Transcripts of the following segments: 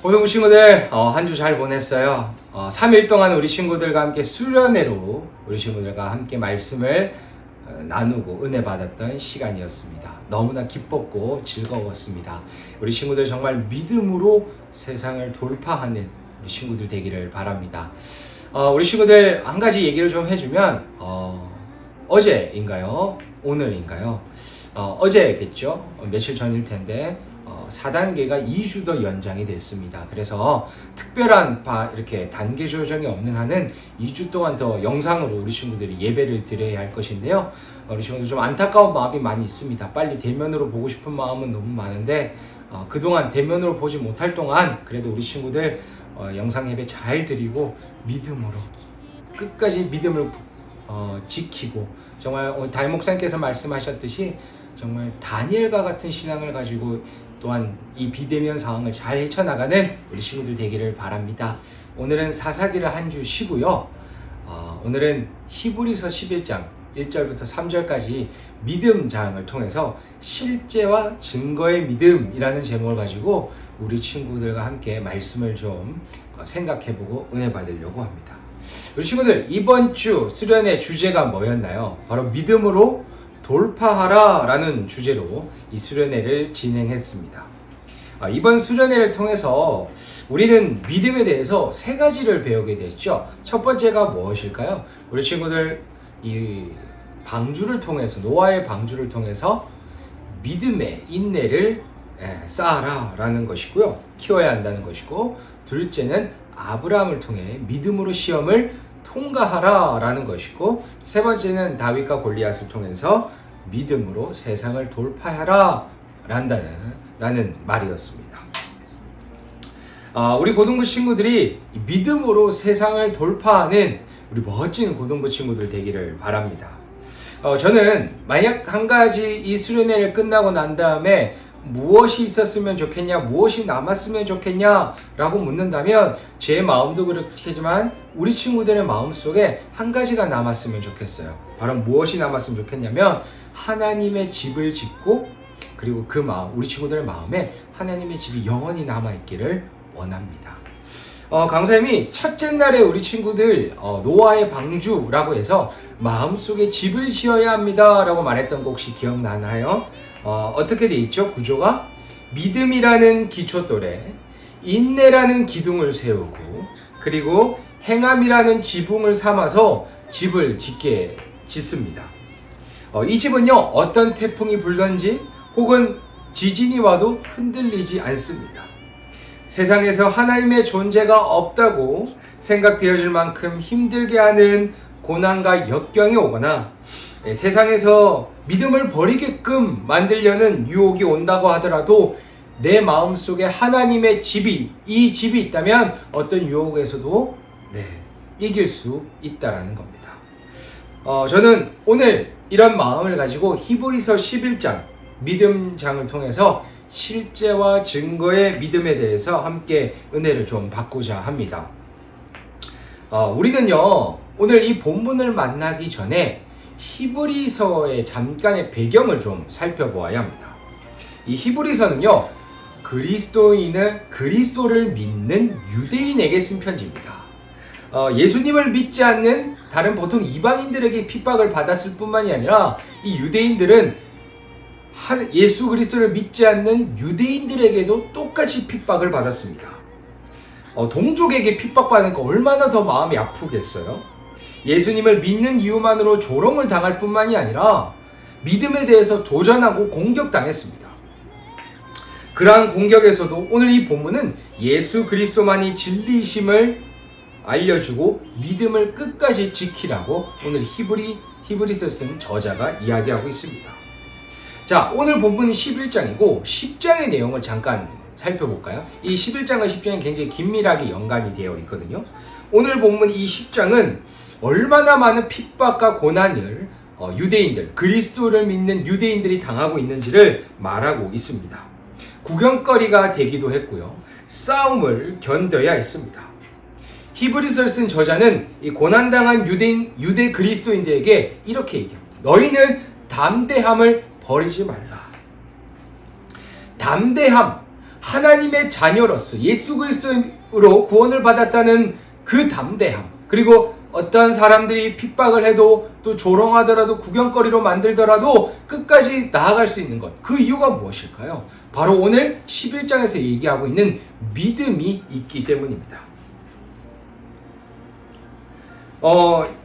고등부 친구들 한 주 잘 보냈어요. 3일 동안 우리 친구들과 함께 수련회로 우리 친구들과 함께 말씀을 나누고 은혜 받았던 시간이었습니다. 너무나 기뻤고 즐거웠습니다. 우리 친구들 정말 믿음으로 세상을 돌파하는 우리 친구들 되기를 바랍니다. 우리 친구들 한 가지 얘기를 좀 해주면 어제인가요? 오늘인가요? 어제겠죠? 며칠 전일 텐데 4단계가 2주 더 연장이 됐습니다. 그래서 특별한 이렇게 단계 조정이 없는 한은 2주 동안 더 영상으로 우리 친구들이 예배를 드려야 할 것인데요. 우리 친구들 좀 안타까운 마음이 많이 있습니다. 빨리 대면으로 보고 싶은 마음은 너무 많은데 그동안 대면으로 보지 못할 동안 그래도 우리 친구들 영상 예배 잘 드리고 믿음으로 끝까지 믿음을 지키고 정말 오늘 다임 목사님께서 말씀하셨듯이 정말 다니엘과 같은 신앙을 가지고 또한 이 비대면 상황을 잘 헤쳐나가는 우리 친구들 되기를 바랍니다. 오늘은 사사기를 한 주 쉬고요. 오늘은 히브리서 11장 1절부터 3절까지 믿음 장을 통해서 실제와 증거의 믿음이라는 제목을 가지고 우리 친구들과 함께 말씀을 좀 생각해보고 은혜 받으려고 합니다. 우리 친구들 이번 주 수련의 주제가 뭐였나요? 바로 믿음으로 돌파하라 라는 주제로 이 수련회를 진행했습니다. 이번 수련회를 통해서 우리는 믿음에 대해서 세 가지를 배우게 됐죠. 첫 번째가 무엇일까요? 우리 친구들 이 방주를 통해서 노아의 방주를 통해서 믿음의 인내를 쌓아라 라는 것이고요. 키워야 한다는 것이고, 둘째는 아브라함을 통해 믿음으로 시험을 통과하라 라는 것이고, 세 번째는 다윗과 골리앗을 통해서 믿음으로 세상을 돌파하라 라는 말이었습니다. 우리 고등부 친구들이 믿음으로 세상을 돌파하는 우리 멋진 고등부 친구들 되기를 바랍니다. 저는 만약 한 가지 이 수련회를 끝나고 난 다음에 무엇이 있었으면 좋겠냐, 무엇이 남았으면 좋겠냐 라고 묻는다면 제 마음도 그렇겠지만 우리 친구들의 마음속에 한 가지가 남았으면 좋겠어요. 바로 무엇이 남았으면 좋겠냐면 하나님의 집을 짓고, 그리고 그 마음, 우리 친구들의 마음에 하나님의 집이 영원히 남아있기를 원합니다. 강사님이 첫째 날에 우리 친구들 노아의 방주라고 해서 마음속에 집을 지어야 합니다 라고 말했던 거 혹시 기억나나요? 어떻게 돼 있죠? 구조가 믿음이라는 기초돌에 인내라는 기둥을 세우고, 그리고 행함이라는 지붕을 삼아서 집을 짓습니다. 이 집은요, 어떤 태풍이 불던지 혹은 지진이 와도 흔들리지 않습니다. 세상에서 하나님의 존재가 없다고 생각되어질 만큼 힘들게 하는 고난과 역경이 오거나 세상에서 믿음을 버리게끔 만들려는 유혹이 온다고 하더라도 내 마음속에 하나님의 이 집이 있다면 어떤 유혹에서도 이길 수 있다라는 겁니다. 저는 오늘 이런 마음을 가지고 히브리서 11장 믿음장을 통해서 실제와 증거의 믿음에 대해서 함께 은혜를 좀 받고자 합니다. 우리는요, 오늘 이 본문을 만나기 전에 히브리서의 잠깐의 배경을 좀 살펴보아야 합니다. 이 히브리서는요, 그리스도를 믿는 유대인에게 쓴 편지입니다. 예수님을 믿지 않는 다른 보통 이방인들에게 핍박을 받았을 뿐만이 아니라 이 유대인들은 예수 그리스도를 믿지 않는 유대인들에게도 똑같이 핍박을 받았습니다. 동족에게 핍박받는 거 얼마나 더 마음이 아프겠어요? 예수님을 믿는 이유만으로 조롱을 당할 뿐만이 아니라 믿음에 대해서 도전하고 공격당했습니다. 그러한 공격에서도 오늘 이 본문은 예수 그리스도만이 진리이심을 알려주고 믿음을 끝까지 지키라고 오늘 히브리서 쓴 저자가 이야기하고 있습니다. 자, 오늘 본문은 11장이고 10장의 내용을 잠깐 살펴볼까요? 이 11장과 10장이 굉장히 긴밀하게 연관이 되어 있거든요. 오늘 본문 이 10장은 얼마나 많은 핍박과 고난을 유대인들, 그리스도를 믿는 유대인들이 당하고 있는지를 말하고 있습니다. 구경거리가 되기도 했고요. 싸움을 견뎌야 했습니다. 히브리서를 쓴 저자는 이 고난당한 유대 그리스도인들에게 이렇게 얘기합니다. 너희는 담대함을 버리지 말라. 담대함, 하나님의 자녀로서 예수 그리스도로 구원을 받았다는 그 담대함, 그리고 어떤 사람들이 핍박을 해도 또 조롱하더라도 구경거리로 만들더라도 끝까지 나아갈 수 있는 것, 그 이유가 무엇일까요? 바로 오늘 11장에서 얘기하고 있는 믿음이 있기 때문입니다.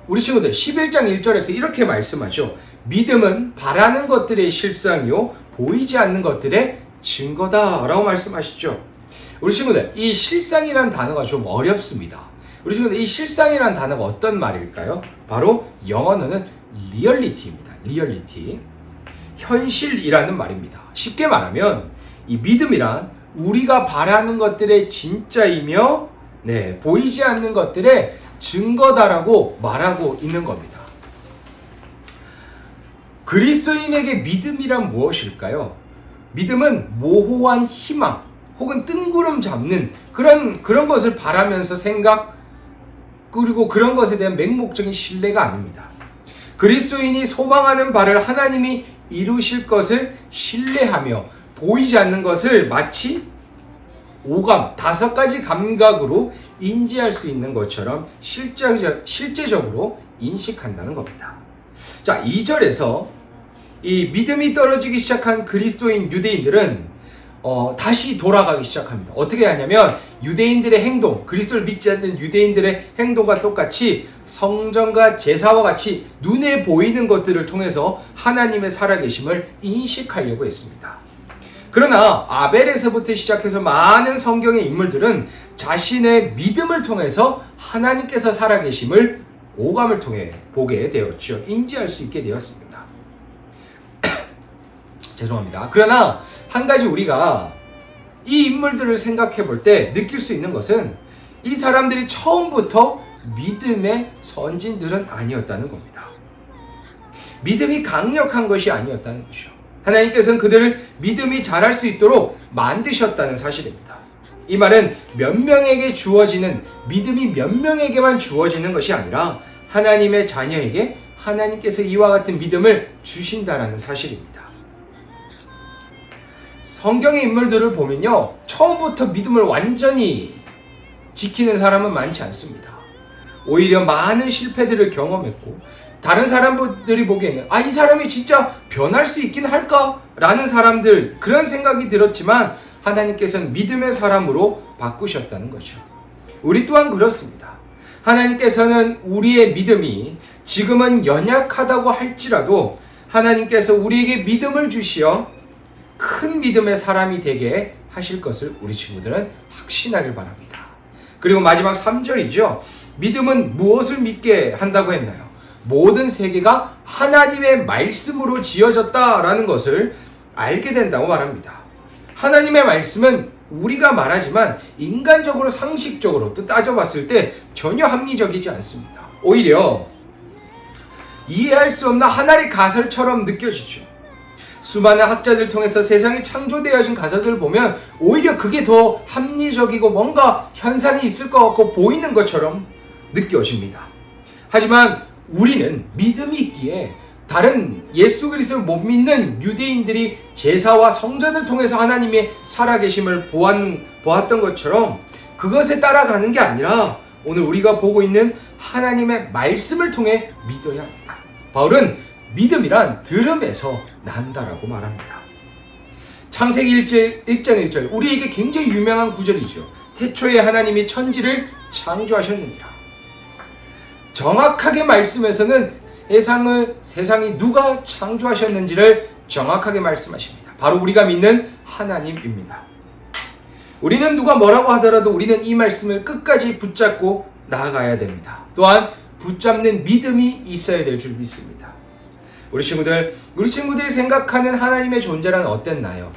우리 친구들 11장 1절에서 이렇게 말씀하죠. 믿음은 바라는 것들의 실상이요 보이지 않는 것들의 증거다 라고 말씀하시죠. 우리 친구들, 이 실상이란 단어가 좀 어렵습니다. 우리 친구들, 이 실상이란 단어가 어떤 말일까요? 바로 영어로는 리얼리티입니다. 리얼리티, 현실이라는 말입니다. 쉽게 말하면 이 믿음이란 우리가 바라는 것들의 진짜이며 보이지 않는 것들의 증거다라고 말하고 있는 겁니다. 그리스도인에게 믿음이란 무엇일까요? 믿음은 모호한 희망 혹은 뜬구름 잡는 그런 것을 바라면서 생각, 그리고 그런 것에 대한 맹목적인 신뢰가 아닙니다. 그리스도인이 소망하는 바를 하나님이 이루실 것을 신뢰하며 보이지 않는 것을 마치 오감, 5가지 감각으로 인지할 수 있는 것처럼 실제적으로 인식한다는 겁니다. 자, 2절에서 이 믿음이 떨어지기 시작한 그리스도인 유대인들은 다시 돌아가기 시작합니다. 어떻게 하냐면 유대인들의 행동, 그리스도를 믿지 않는 유대인들의 행동과 똑같이 성전과 제사와 같이 눈에 보이는 것들을 통해서 하나님의 살아계심을 인식하려고 했습니다. 그러나 아벨에서부터 시작해서 많은 성경의 인물들은 자신의 믿음을 통해서 하나님께서 살아계심을 오감을 통해 보게 되었죠. 인지할 수 있게 되었습니다. 죄송합니다. 그러나 한 가지 우리가 이 인물들을 생각해 볼 때 느낄 수 있는 것은 이 사람들이 처음부터 믿음의 선진들은 아니었다는 겁니다. 믿음이 강력한 것이 아니었다는 것이죠. 하나님께서는 그들을 믿음이 자랄 수 있도록 만드셨다는 사실입니다. 이 말은 몇 명에게 주어지는 믿음이 몇 명에게만 주어지는 것이 아니라 하나님의 자녀에게 하나님께서 이와 같은 믿음을 주신다라는 사실입니다. 성경의 인물들을 보면요, 처음부터 믿음을 완전히 지키는 사람은 많지 않습니다. 오히려 많은 실패들을 경험했고 다른 사람들이 보기에는 이 사람이 진짜 변할 수 있긴 할까? 라는 사람들, 그런 생각이 들었지만 하나님께서는 믿음의 사람으로 바꾸셨다는 거죠. 우리 또한 그렇습니다. 하나님께서는 우리의 믿음이 지금은 연약하다고 할지라도 하나님께서 우리에게 믿음을 주시어 큰 믿음의 사람이 되게 하실 것을 우리 친구들은 확신하길 바랍니다. 그리고 마지막 3절이죠. 믿음은 무엇을 믿게 한다고 했나요? 모든 세계가 하나님의 말씀으로 지어졌다라는 것을 알게 된다고 말합니다. 하나님의 말씀은 우리가 말하지만 인간적으로 상식적으로 또 따져봤을 때 전혀 합리적이지 않습니다. 오히려 이해할 수 없는 하나의 가설처럼 느껴지죠. 수많은 학자들 통해서 세상이 창조되어진 가설들을 보면 오히려 그게 더 합리적이고 뭔가 현상이 있을 것 같고 보이는 것처럼 느껴집니다. 하지만 우리는 믿음이 있기에 다른 예수 그리스도를 못 믿는 유대인들이 제사와 성전을 통해서 하나님의 살아계심을 보았던 것처럼 그것에 따라가는 게 아니라 오늘 우리가 보고 있는 하나님의 말씀을 통해 믿어야 합니다. 바울은 믿음이란 들음에서 난다라고 말합니다. 창세기 1장 1절, 우리에게 굉장히 유명한 구절이죠. 태초에 하나님이 천지를 창조하셨느니라. 정확하게 말씀에서는 세상이 누가 창조하셨는지를 정확하게 말씀하십니다. 바로 우리가 믿는 하나님입니다. 우리는 누가 뭐라고 하더라도 우리는 이 말씀을 끝까지 붙잡고 나아가야 됩니다. 또한 붙잡는 믿음이 있어야 될 줄 믿습니다. 우리 친구들이 생각하는 하나님의 존재란 어땠나요?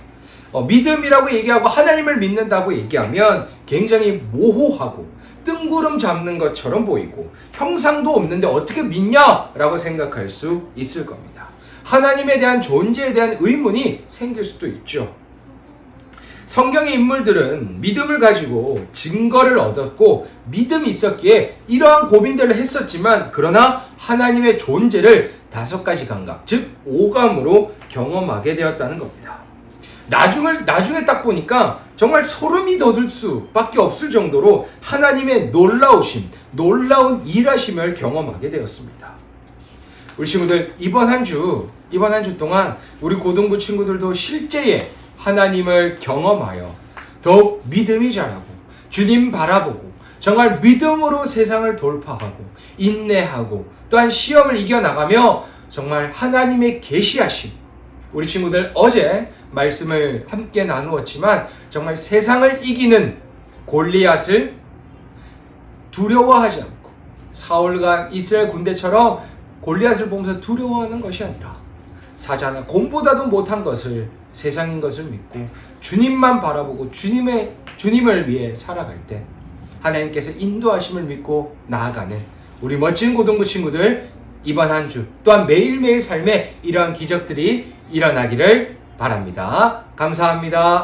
믿음이라고 얘기하고 하나님을 믿는다고 얘기하면 굉장히 모호하고 뜬구름 잡는 것처럼 보이고 형상도 없는데 어떻게 믿냐라고 생각할 수 있을 겁니다. 하나님에 대한 존재에 대한 의문이 생길 수도 있죠. 성경의 인물들은 믿음을 가지고 증거를 얻었고 믿음이 있었기에 이러한 고민들을 했었지만 그러나 하나님의 존재를 5가지 감각, 즉 오감으로 경험하게 되었다는 겁니다. 나중에 딱 보니까 정말 소름이 돋을 수밖에 없을 정도로 하나님의 놀라우심, 놀라운 일하심을 경험하게 되었습니다. 우리 친구들, 이번 한 주 동안 우리 고등부 친구들도 실제의 하나님을 경험하여 더욱 믿음이 자라고 주님 바라보고 정말 믿음으로 세상을 돌파하고 인내하고 또한 시험을 이겨나가며 정말 하나님의 계시하심, 우리 친구들 어제 말씀을 함께 나누었지만 정말 세상을 이기는 골리앗을 두려워하지 않고 사울과 이스라엘 군대처럼 골리앗을 보면서 두려워하는 것이 아니라 사자나 곰보다도 못한 것을, 세상인 것을 믿고 주님만 바라보고 주님을 위해 살아갈 때 하나님께서 인도하심을 믿고 나아가는 우리 멋진 고등부 친구들, 이번 한 주 또한 매일매일 삶에 이러한 기적들이 일어나기를 바랍니다. 감사합니다.